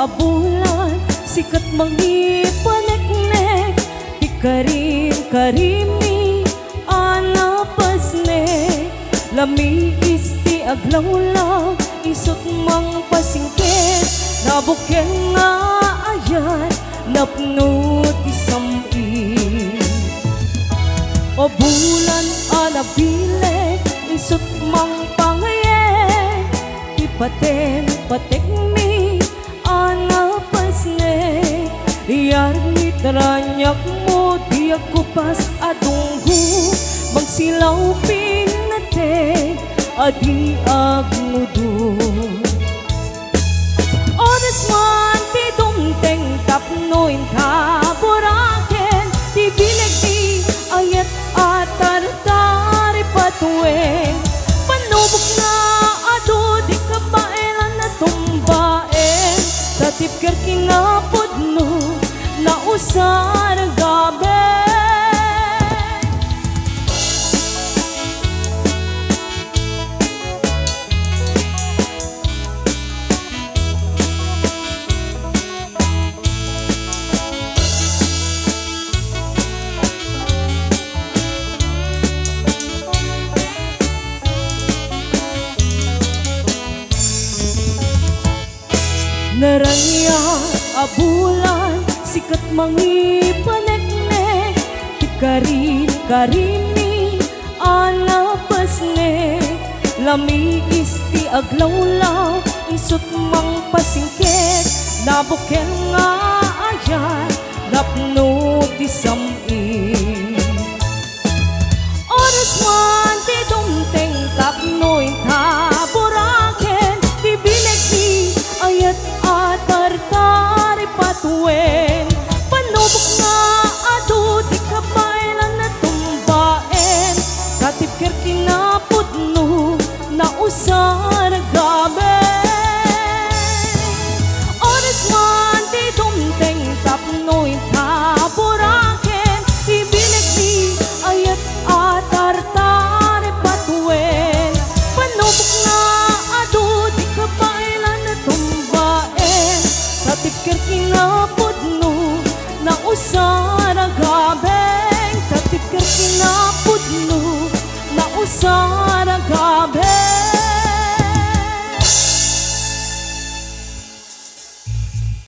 abulan, sikat mangipanek-nek, di karim-karimi anapasne. Lami isti aglawlaw, isot mang pasingkit, nabuken nga ayat, napno ti sami. O bulan anabilek, isot mang pangayek, ti paten-patek mi anapasne. Yarnit ranyak mo, di ako pas adunggo, magsilaw pinatek, adi agmudo. Oras man ti dumteng tapnoin taboraken, ti bileg ti ayat atar-tari patueng. Panubok na ado di kabailan na tumbaen, tatip kerkinapod no na usar ang gabi. Naranya abulan, sikat mangipanek-nek, ti karin-karimi anapasne. Lami isti aglawlaw, isot mang pasingkit, nabuken nga ayat, napno ti sami. Oras man ti dumteng tapnoy taboraken, ti bileg ti ayat atar-tari patuwen. Panubok nga ado di kabailan na tumbaen, katip kerkinapod no na usar gabi. Oras man ti dumteng tapnoy taboraken, ibilig di ayat atar-tari patuwen. Panubok nga ado di kabailan na tumbaen, katip kerkinapod no na usar gabi. Katip kerkinapod no na usar gabi.